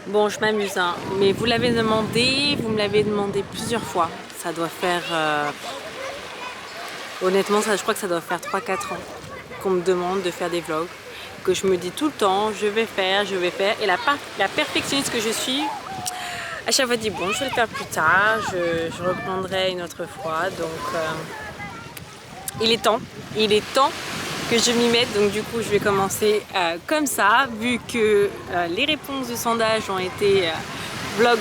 Bon, je m'amuse, hein, mais vous l'avez demandé, vous me l'avez demandé plusieurs fois. Ça doit faire... honnêtement, je crois que ça doit faire 3-4 ans qu'on me demande de faire des vlogs. Que je me dis tout le temps, je vais faire. Et la perfectionniste que je suis, à chaque fois, dit bon, je vais le faire plus tard, je reprendrai une autre fois. Donc, il est temps que je m'y mette. Donc, du coup, je vais commencer comme ça, vu que les réponses du sondage ont été vlog.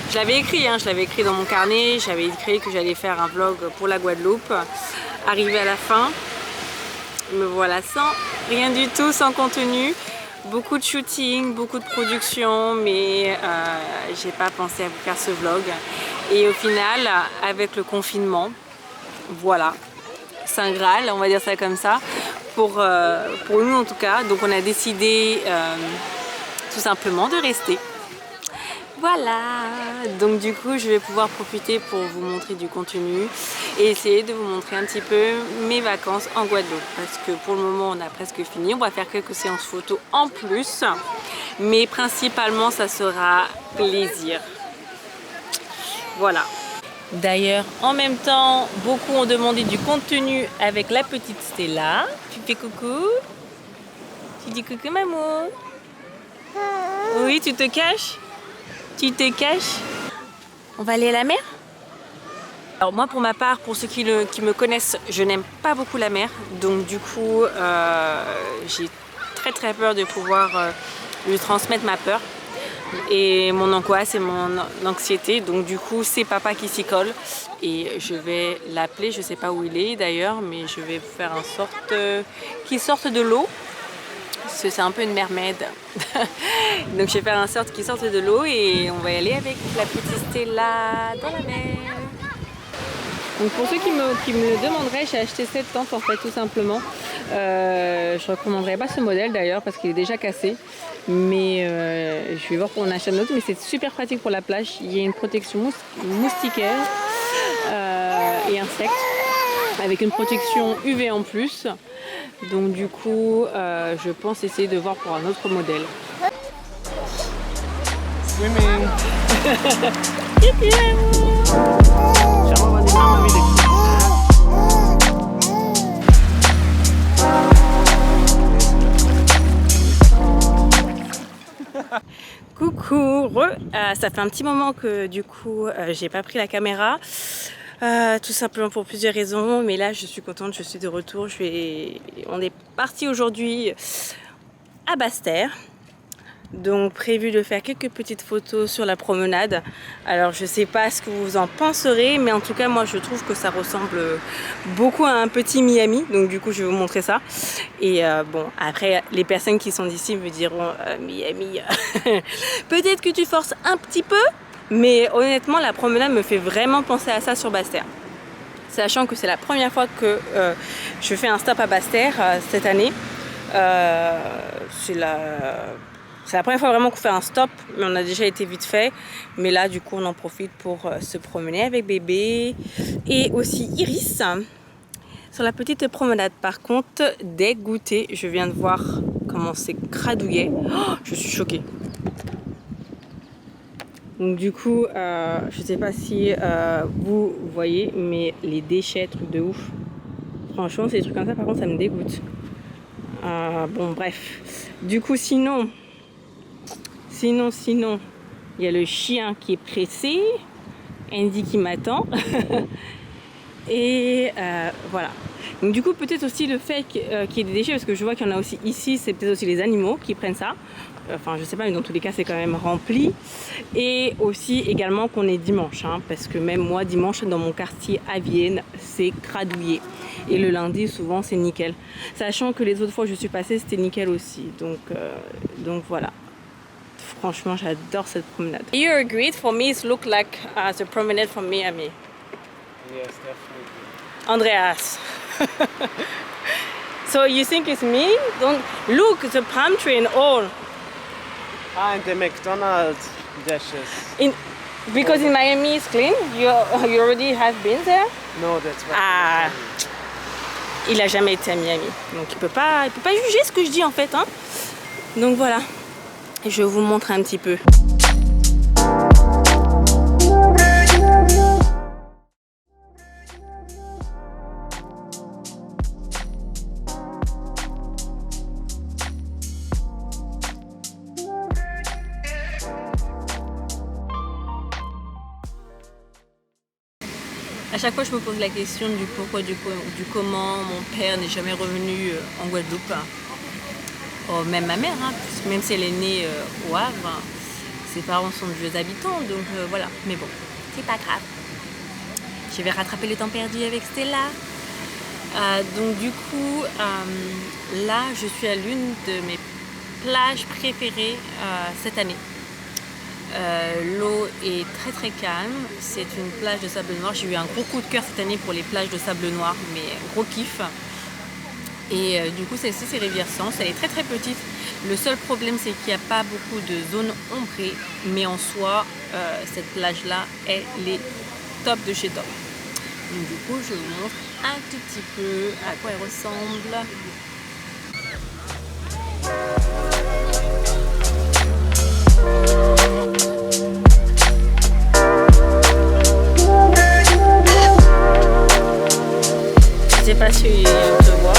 Je l'avais écrit, hein, je l'avais écrit dans mon carnet, j'avais écrit que j'allais faire un vlog pour la Guadeloupe. Arrivé à la fin, me voilà sans rien du tout, sans contenu. Beaucoup de shooting, beaucoup de production, mais j'ai pas pensé à vous faire ce vlog. Et au final, avec le confinement, voilà, Saint Graal, on va dire ça comme ça, pour nous en tout cas. Donc on a décidé tout simplement de rester. Voilà, donc du coup je vais pouvoir profiter pour vous montrer du contenu et essayer de vous montrer un petit peu mes vacances en Guadeloupe, parce que pour le moment on a presque fini. On va faire quelques séances photos en plus, mais principalement ça sera plaisir. Voilà. D'ailleurs, en même temps, beaucoup ont demandé du contenu avec la petite Stella. Tu fais coucou? Tu dis coucou maman? Oui, tu te caches? Tu te caches? On va aller à la mer? Alors moi pour ma part, pour ceux qui me connaissent, je n'aime pas beaucoup la mer. Donc du coup, j'ai très peur de pouvoir lui transmettre ma peur et mon angoisse et mon anxiété. Donc du coup, c'est papa qui s'y colle. Et je vais l'appeler, je ne sais pas où il est d'ailleurs, mais je vais faire en sorte qu'il sorte de l'eau. Parce que c'est un peu une mermaid. Donc je vais faire en sorte qu'il sorte de l'eau et on va y aller avec la petite Stella dans la mer. Donc pour ceux qui me le demanderaient, j'ai acheté cette tente en fait tout simplement. Je ne recommanderais pas ce modèle d'ailleurs parce qu'il est déjà cassé. Mais je vais voir pour en acheter un autre. Mais c'est super pratique pour la plage. Il y a une protection moustiquaire et insectes avec une protection UV en plus. Donc du coup, je pense essayer de voir pour un autre modèle. Swimming. Coucou, ça fait un petit moment que du coup j'ai pas pris la caméra. Tout simplement pour plusieurs raisons, mais là je suis contente, je suis de retour. On est parti aujourd'hui à Basse-Terre, donc prévu de faire quelques petites photos sur la promenade. Alors je sais pas ce que vous en penserez, mais en tout cas moi je trouve que ça ressemble beaucoup à un petit Miami, donc du coup je vais vous montrer ça. Et bon, après les personnes qui sont d'ici me diront Miami, peut-être que tu forces un petit peu. Mais honnêtement, la promenade me fait vraiment penser à ça sur Basse-Terre. Sachant que c'est la première fois que je fais un stop à Basse-Terre cette année. C'est la première fois vraiment qu'on fait un stop, mais on a déjà été vite fait. Mais là, du coup, on en profite pour se promener avec bébé et aussi Iris sur la petite promenade. Par contre, dégoûtée, je viens de voir comment c'est cradouillet. Oh, je suis choquée. Donc du coup, je sais pas si vous voyez, mais les déchets, trucs de ouf. Franchement, c'est des trucs comme ça, par contre, ça me dégoûte. Bon, bref. Du coup, sinon, il y a le chien qui est pressé. Andy qui m'attend. Et voilà. Donc du coup, peut-être aussi le fait qu'il y ait des déchets, parce que je vois qu'il y en a aussi ici, c'est peut-être aussi les animaux qui prennent ça. Enfin, je sais pas, mais dans tous les cas, c'est quand même rempli. Et aussi également qu'on est dimanche, hein, parce que même moi, dimanche, dans mon quartier à Vienne, c'est cradouillé. Et le lundi, souvent, c'est nickel. Sachant que les autres fois où je suis passée, c'était nickel aussi. Donc voilà. Franchement, j'adore cette promenade. You agreed? For me, it look like the promenade from Miami. Yes, definitely. Andreas. So you think it's me? Don't look the palm tree and all. Ah, and the McDonald's dishes. Because in Miami it's clean. You already have been there. No, that's what. Ah, il a jamais été à Miami, donc il peut pas juger ce que je dis en fait, hein. Donc voilà, je vous montre un petit peu. À chaque fois, je me pose la question du pourquoi, du comment mon père n'est jamais revenu en Guadeloupe. Oh, même ma mère, hein, puisque même si elle est née au Havre, ses parents sont de vieux habitants, donc voilà. Mais bon, c'est pas grave. Je vais rattraper le temps perdu avec Stella. Donc du coup, là, je suis à l'une de mes plages préférées cette année. L'eau est très très calme, c'est une plage de sable noir. J'ai eu un gros coup de cœur cette année pour les plages de sable noir, mais gros kiff. Et du coup celle-ci c'est Rivière Sens, elle est très très petite. Le seul problème c'est qu'il n'y a pas beaucoup de zones ombrées, mais en soi cette plage là elle est top de chez top. Donc du coup je vous montre un tout petit peu à quoi elle ressemble. Je sais pas si on peut voir.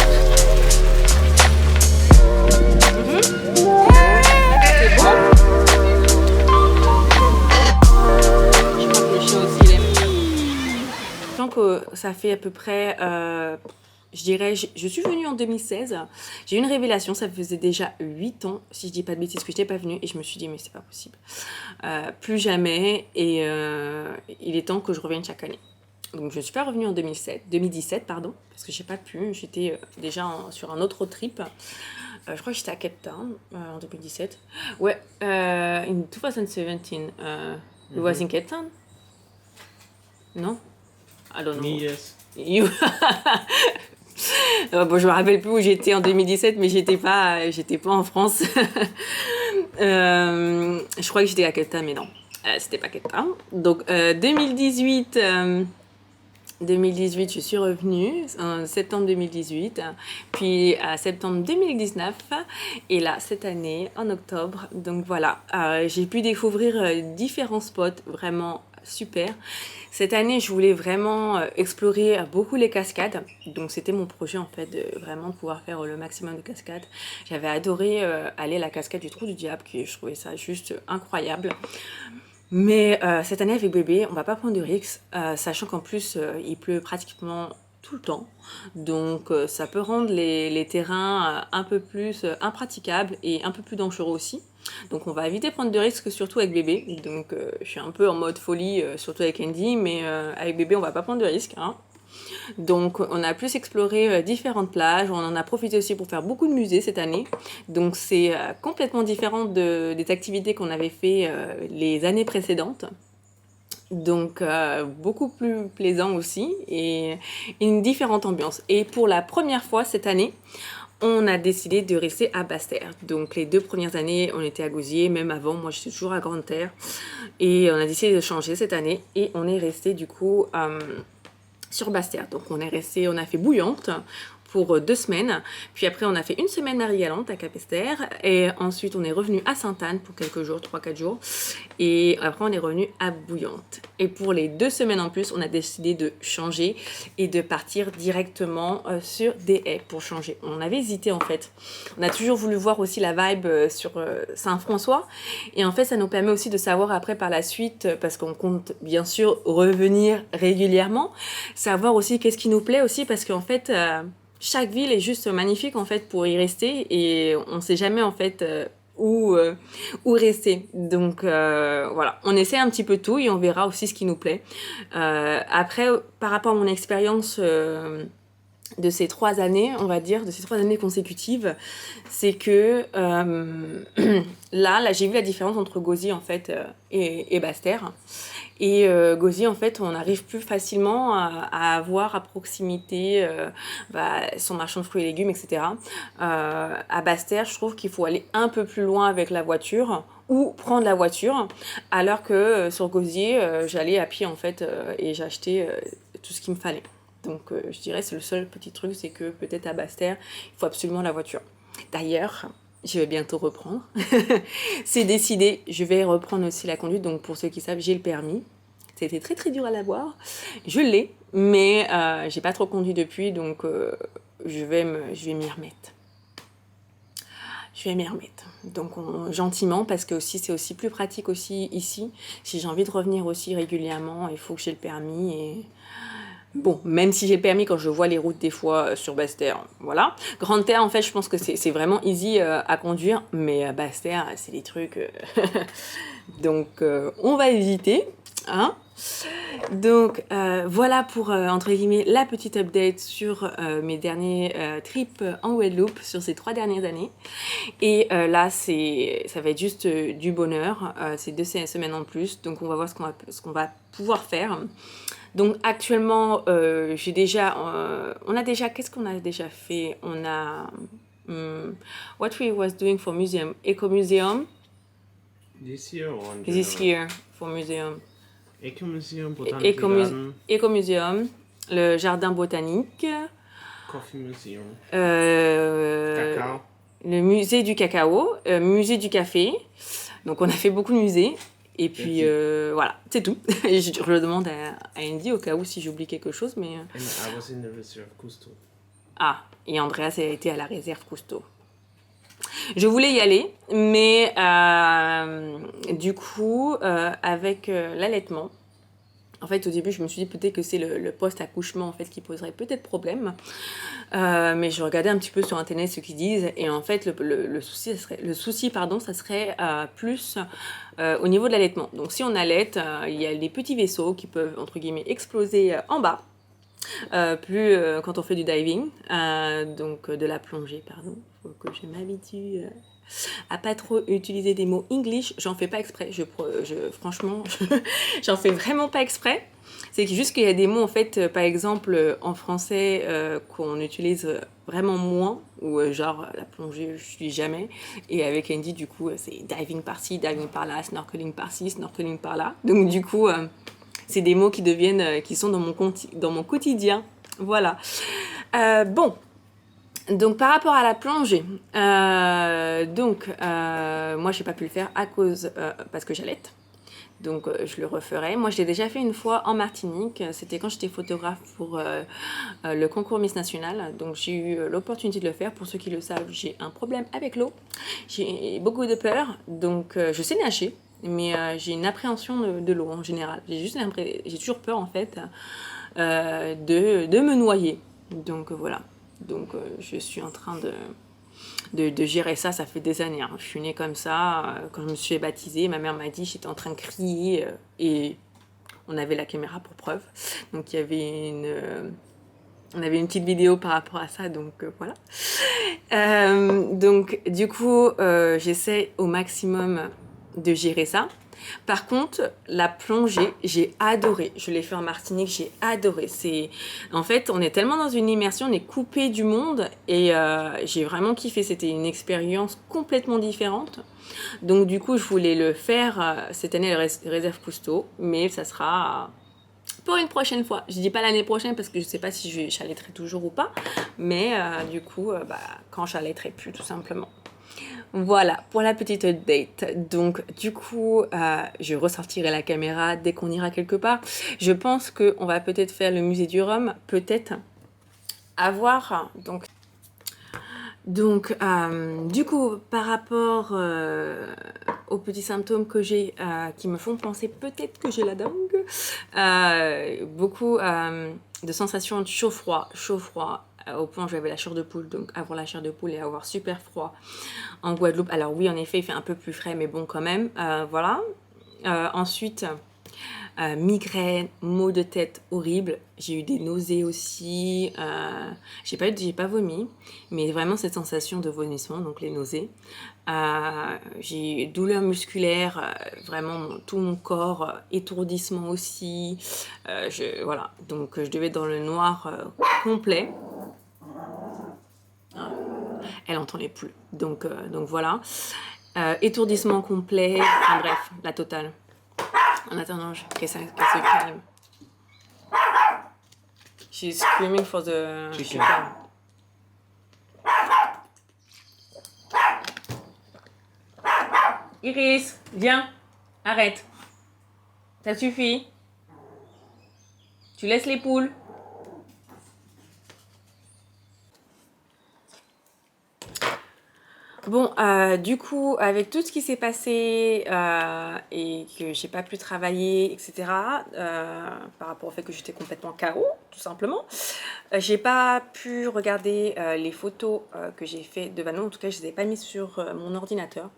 C'est bon. Je crois que le chien aussi il aime. Je sens que ça fait à peu près, je dirais, je suis venue en 2016. J'ai eu une révélation, ça faisait déjà 8 ans, si je dis pas de bêtises, que je n'étais pas venue. Et je me suis dit, mais c'est pas possible. Plus jamais. Et il est temps que je revienne chaque année. Donc je ne suis pas revenue en 2017, pardon, parce que j'ai pas pu, j'étais déjà sur un autre road trip. Je crois que j'étais à Cape Town en 2017. Ouais, in 2017, it was in Cape Town? Non? I don't know. Me, yes. You... Bon, je me rappelle plus où j'étais en 2017, mais j'étais pas en France. Je crois que j'étais à Cape Town, mais non, c'était pas Cape Town. Donc 2018, je suis revenue en septembre 2018, puis à septembre 2019, et là, cette année, en octobre. Donc voilà, j'ai pu découvrir différents spots vraiment super. Cette année, je voulais vraiment explorer beaucoup les cascades. Donc c'était mon projet en fait, de vraiment pouvoir faire le maximum de cascades. J'avais adoré aller à la cascade du Trou du Diable, je trouvais ça juste incroyable. Mais cette année avec bébé, on va pas prendre de risques, sachant qu'en plus il pleut pratiquement tout le temps. Donc ça peut rendre les terrains un peu plus impraticables et un peu plus dangereux aussi. Donc on va éviter de prendre de risques, surtout avec bébé. Donc je suis un peu en mode folie, surtout avec Andy, mais avec bébé on va pas prendre de risques, hein. Donc on a plus exploré différentes plages, on en a profité aussi pour faire beaucoup de musées cette année. Donc c'est complètement différent des activités qu'on avait fait les années précédentes. Donc beaucoup plus plaisant aussi et une différente ambiance. Et pour la première fois cette année, on a décidé de rester à Basse-Terre. Donc les 2 premières années, on était à Gosier, même avant, moi j'étais toujours à Grande-Terre. Et on a décidé de changer cette année et on est resté du coup sur Basse-Terre. Donc on a fait Bouillante pour 2 semaines, puis après on a fait 1 semaine Marie-Galante à Capesterre, et ensuite on est revenu à Sainte-Anne pour quelques jours, 3-4 jours, et après on est revenu à Bouillante. Et pour les 2 semaines en plus, on a décidé de changer et de partir directement sur des haies pour changer. On avait hésité en fait, on a toujours voulu voir aussi la vibe sur Saint-François, et en fait ça nous permet aussi de savoir après par la suite, parce qu'on compte bien sûr revenir régulièrement, savoir aussi qu'est-ce qui nous plaît aussi, parce qu'en fait chaque ville est juste magnifique en fait pour y rester, et on sait jamais en fait où rester. Donc voilà, on essaie un petit peu tout et on verra aussi ce qui nous plaît. Après, par rapport à mon expérience de ces 3 années, on va dire, de ces 3 années consécutives, c'est que là j'ai vu la différence entre Gosier en fait et Basse-Terre. Et Gauzy, en fait, on arrive plus facilement à avoir à proximité son marchand de fruits et légumes, etc. À Basse-Terre, je trouve qu'il faut aller un peu plus loin avec la voiture ou prendre la voiture, alors que sur Gauzy, j'allais à pied, en fait, et j'achetais tout ce qu'il me fallait. Donc je dirais c'est le seul petit truc, c'est que peut-être à Basse-Terre, il faut absolument la voiture. D'ailleurs, je vais bientôt reprendre. C'est décidé, je vais reprendre aussi la conduite. Donc pour ceux qui savent, j'ai le permis. C'était très très dur à l'avoir. Je l'ai, mais j'ai pas trop conduit depuis, donc je vais m'y remettre. Je vais m'y remettre. Donc gentiment, parce que aussi c'est aussi plus pratique aussi ici. Si j'ai envie de revenir aussi régulièrement, il faut que j'ai le permis et... Bon, même si j'ai le permis quand je vois les routes des fois sur Basse-Terre, voilà. Grande-Terre, en fait, je pense que c'est vraiment easy à conduire, mais Basse-Terre, c'est des trucs... Donc, on va éviter, hein. Donc, voilà pour, entre guillemets, la petite update sur mes derniers trips en Guadeloupe sur ces 3 dernières années. Et là, ça va être juste du bonheur. C'est 2 semaines en plus, donc on va voir ce qu'on va pouvoir faire. Donc actuellement, qu'est-ce qu'on a déjà fait? On a what we was doing for museum, Eco Museum. This year or in This general? year for museum. Eco Museum, Botanic Garden, Eco Museum, le jardin botanique. Coffee Museum, Cacao. Cacao. Le musée du cacao, musée du café. Donc on a fait beaucoup de musées. Et puis voilà, c'est tout. Je le demande à Andy au cas où si j'oublie quelque chose. Mais... And I was in the Reserve Cousteau. Ah, et Andreas a été à la réserve Cousteau. Je voulais y aller, mais du coup, avec l'allaitement, en fait, au début, je me suis dit peut-être que c'est le post-accouchement en fait, qui poserait peut-être problème. Mais je regardais un petit peu sur Internet ce qu'ils disent. Et en fait, le souci, ça serait plus au niveau de l'allaitement. Donc, si on allaite, il y a des petits vaisseaux qui peuvent, entre guillemets, exploser en bas. Quand on fait du diving, donc de la plongée, pardon. Il faut que je m'habitue à pas trop utiliser des mots English. J'en fais pas exprès. Franchement, j'en fais vraiment pas exprès. C'est juste qu'il y a des mots, en fait, par exemple, en français, qu'on utilise vraiment moins, ou genre la plongée, je suis jamais. Et avec Andy, du coup, c'est diving par-ci, diving par-là, snorkeling par-ci, snorkeling par-là. Donc, du coup, c'est des mots qui sont dans mon quotidien. Voilà. Bon. Donc par rapport à la plongée, moi j'ai pas pu le faire parce que j'allaite. Donc je le referai. Moi je l'ai déjà fait une fois en Martinique. C'était quand j'étais photographe pour le concours Miss National. Donc j'ai eu l'opportunité de le faire. Pour ceux qui le savent, j'ai un problème avec l'eau. J'ai beaucoup de peur. Donc je sais nager, mais j'ai une appréhension de l'eau en général. J'ai toujours peur en fait de me noyer. Donc voilà. Donc je suis en train de gérer ça, ça fait des années. Hein. Je suis née comme ça. Quand je me suis baptisée, ma mère m'a dit j'étais en train de crier et on avait la caméra pour preuve. Donc il y avait on avait une petite vidéo par rapport à ça, donc voilà. Donc du coup, j'essaie au maximum de gérer ça. Par contre, la plongée, j'ai adoré. Je l'ai fait en Martinique, j'ai adoré. En fait, on est tellement dans une immersion, on est coupé du monde et j'ai vraiment kiffé. C'était une expérience complètement différente. Donc du coup, je voulais le faire cette année à la réserve Cousteau, mais ça sera pour une prochaine fois. Je dis pas l'année prochaine parce que je sais pas si j'allaiterai toujours ou pas, mais du coup, quand j'allaiterai plus tout simplement. Voilà, pour la petite update. Donc, du coup, je ressortirai la caméra dès qu'on ira quelque part. Je pense qu'on va peut-être faire le musée du Rhum, peut-être. À voir. Donc, du coup, par rapport aux petits symptômes que j'ai qui me font penser peut-être que j'ai la dengue, beaucoup de sensations de chaud-froid, au point où j'avais la chair de poule, donc avoir la chair de poule et avoir super froid en Guadeloupe. Alors oui, en effet, il fait un peu plus frais, mais bon quand même, voilà. Ensuite, migraine, maux de tête horribles. J'ai eu des nausées aussi. J'ai pas vomi, mais vraiment cette sensation de vomissement, donc les nausées. J'ai eu douleurs musculaires, vraiment tout mon corps, étourdissement aussi. Voilà, donc je devais être dans le noir complet. Elle entendait plus, donc voilà. Étourdissement complet, enfin bref, la totale. En attendant qu'elle se calme. She's screaming for the chicken. Iris, viens, arrête. Ça suffit. Tu laisses les poules. Bon, du coup, avec tout ce qui s'est passé et que j'ai pas pu travailler, etc., par rapport au fait que j'étais complètement KO, tout simplement, j'ai pas pu regarder les photos que j'ai fait de Vano. En tout cas, je les ai pas mises sur mon ordinateur.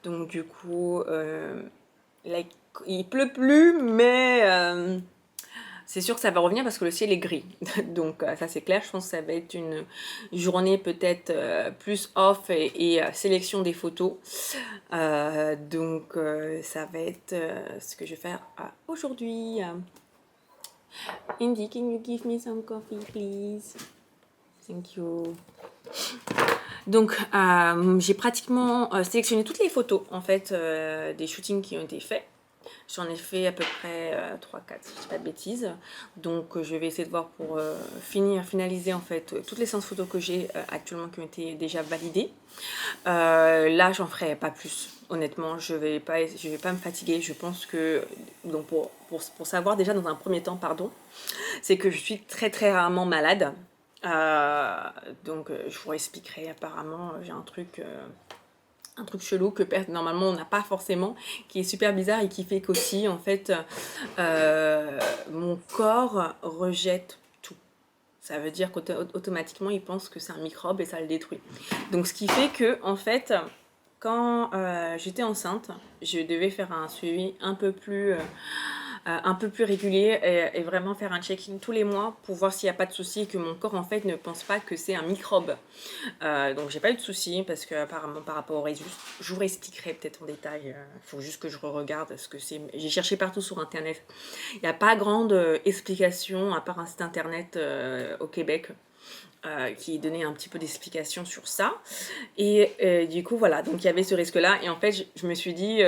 Donc, du coup, là, il pleut plus, mais c'est sûr que ça va revenir parce que le ciel est gris. Donc ça c'est clair, je pense que ça va être une journée peut-être plus off et sélection des photos. Donc ça va être ce que je vais faire aujourd'hui. Indy, can you give me some coffee please? Thank you. Donc j'ai pratiquement sélectionné toutes les photos en fait des shootings qui ont été faits. J'en ai fait à peu près 3-4, si je dis pas de bêtises. Donc je vais essayer de voir pour finaliser en fait toutes les séances photos que j'ai actuellement qui ont été déjà validées. Là j'en ferai pas plus. Honnêtement, je vais pas me fatiguer. Je pense que, donc pour savoir déjà dans un premier temps, pardon, c'est que je suis très très rarement malade. Donc je vous expliquerai apparemment, j'ai un truc chelou que normalement on n'a pas forcément, qui est super bizarre et qui fait qu'aussi en fait mon corps rejette tout. Ça veut dire qu'automatiquement il pense que c'est un microbe et ça le détruit. Donc ce qui fait que en fait quand j'étais enceinte, je devais faire un suivi un peu plus régulier et vraiment faire un check-in tous les mois pour voir s'il n'y a pas de soucis et que mon corps en fait ne pense pas que c'est un microbe. Donc j'ai pas eu de soucis parce que apparemment par rapport au résultat, je vous expliquerai peut-être en détail. Il faut juste que je regarde ce que c'est. J'ai cherché partout sur internet. Il n'y a pas grande explication à part un site internet au Québec. Qui donnait un petit peu d'explications sur ça et du coup voilà, donc il y avait ce risque là et en fait je me suis dit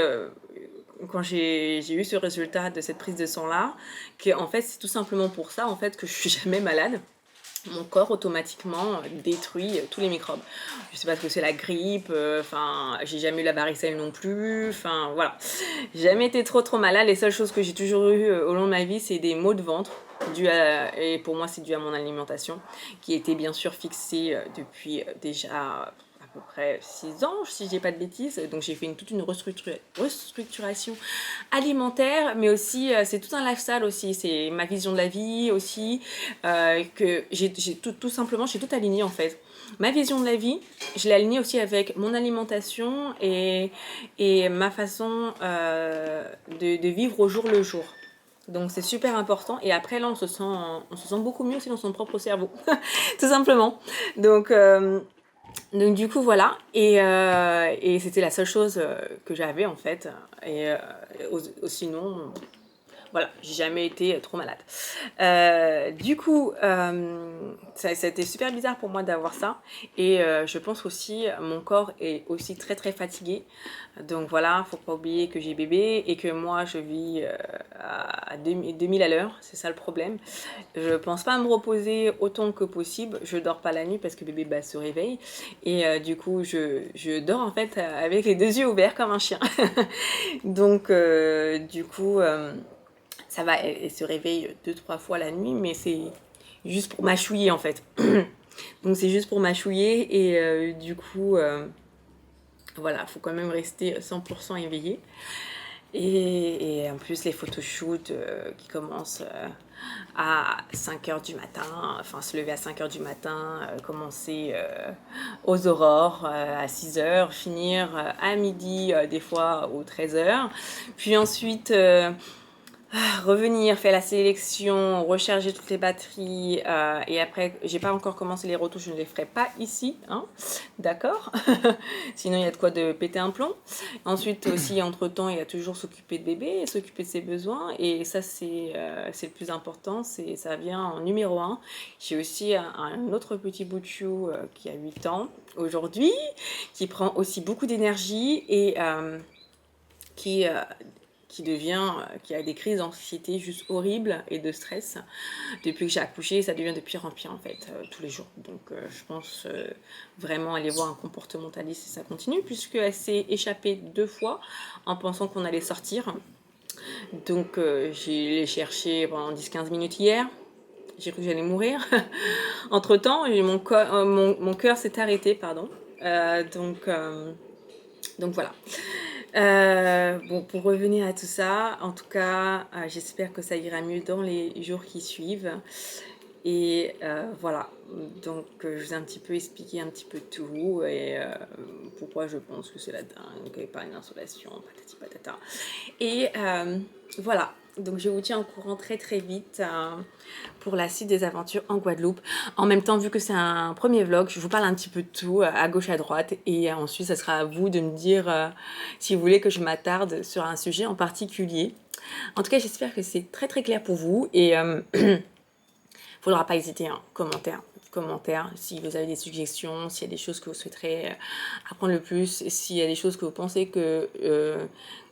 quand j'ai eu ce résultat de cette prise de sang là que en fait c'est tout simplement pour ça en fait que je suis jamais malade. Mon corps automatiquement détruit tous les microbes. Je sais pas ce que c'est la grippe, enfin j'ai jamais eu la varicelle non plus, enfin voilà. J'ai jamais été trop malade, les seules choses que j'ai toujours eues au long de ma vie c'est des maux de ventre, et pour moi c'est dû à mon alimentation, qui était bien sûr fixée depuis déjà à peu près 6 ans, si je dis pas de bêtises. Donc j'ai fait toute une restructuration alimentaire, mais aussi c'est tout un lifestyle aussi, c'est ma vision de la vie aussi, que j'ai tout simplement, j'ai tout aligné en fait. Ma vision de la vie, je l'ai alignée aussi avec mon alimentation et ma façon de vivre au jour le jour. Donc c'est super important et après là on se sent beaucoup mieux aussi dans son propre cerveau, tout simplement. Donc du coup voilà et c'était la seule chose que j'avais en fait et sinon voilà, j'ai jamais été trop malade. Du coup, ça a été super bizarre pour moi d'avoir ça. Et je pense aussi, mon corps est aussi très très fatigué. Donc voilà, faut pas oublier que j'ai bébé et que moi je vis à 2000 à l'heure. C'est ça le problème. Je pense pas me reposer autant que possible. Je dors pas la nuit parce que bébé se réveille. Et du coup, je dors en fait avec les 2 yeux ouverts comme un chien. Donc du coup... ça va, elle se réveille 2-3 fois la nuit, mais c'est juste pour mâchouiller en fait. Donc c'est juste pour mâchouiller et du coup, voilà, faut quand même rester 100% éveillé. Et en plus les photoshoots qui commencent à 5h du matin, enfin se lever à 5h du matin, commencer aux aurores à 6h, finir à midi des fois aux 13h. Puis ensuite... revenir, faire la sélection, recharger toutes les batteries et après j'ai pas encore commencé les retouches, je ne les ferai pas ici, hein, d'accord. Sinon il y a de quoi de péter un plomb. Ensuite aussi entre temps il y a toujours s'occuper de bébé, s'occuper de ses besoins et ça c'est le plus important, ça vient en numéro 1. J'ai aussi un autre petit bout de chou qui a 8 ans aujourd'hui, qui prend aussi beaucoup d'énergie et qui qui a des crises d'anxiété juste horribles et de stress. Depuis que j'ai accouché, ça devient de pire en pire en fait, tous les jours. Donc je pense vraiment aller voir un comportementaliste si ça continue, puisqu'elle s'est échappée 2 fois en pensant qu'on allait sortir. Donc j'ai cherché pendant 10-15 minutes hier. J'ai cru que j'allais mourir. Entre-temps, mon cœur s'est arrêté, pardon. Donc voilà. Bon, pour revenir à tout ça, en tout cas, j'espère que ça ira mieux dans les jours qui suivent. Et voilà, donc je vous ai un petit peu expliqué un petit peu tout et pourquoi je pense que c'est la dingue et pas une insolation, patati patata. Et voilà, donc je vous tiens au courant très très vite pour la suite des aventures en Guadeloupe. En même temps, vu que c'est un premier vlog, je vous parle un petit peu de tout à gauche à droite et ensuite ça sera à vous de me dire si vous voulez que je m'attarde sur un sujet en particulier. En tout cas, j'espère que c'est très très clair pour vous et faudra pas hésiter, hein, commentaire, si vous avez des suggestions, s'il y a des choses que vous souhaiterez apprendre le plus, s'il y a des choses que vous pensez que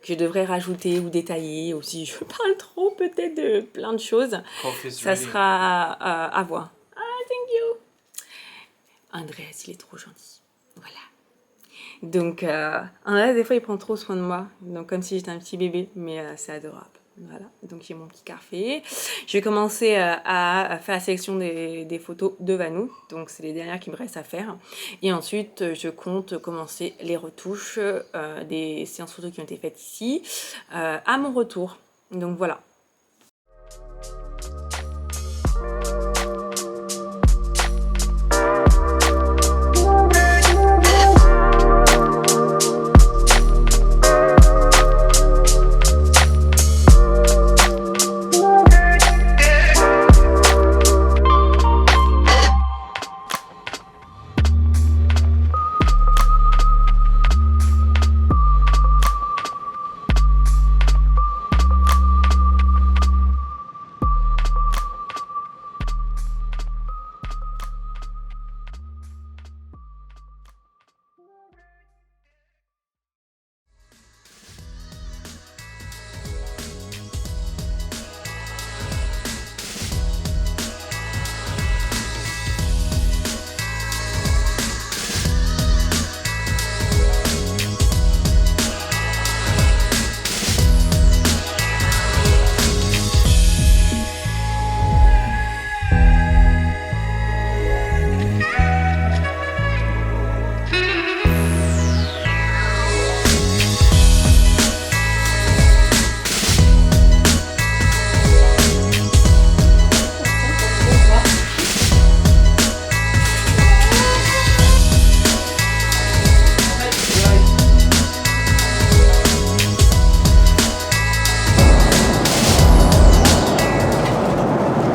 je devrais rajouter ou détailler, ou si je parle trop peut-être de plein de choses, ça sera à voir. Ah, thank you. Andreas, il est trop gentil. Voilà. Donc, Andreas, des fois, il prend trop soin de moi, donc comme si j'étais un petit bébé, mais c'est adorable. Voilà, donc j'ai mon petit café. Je vais commencer à faire la sélection des photos de Vanou. Donc c'est les dernières qui me restent à faire. Et ensuite, je compte commencer les retouches des séances photos qui ont été faites ici à mon retour. Donc voilà,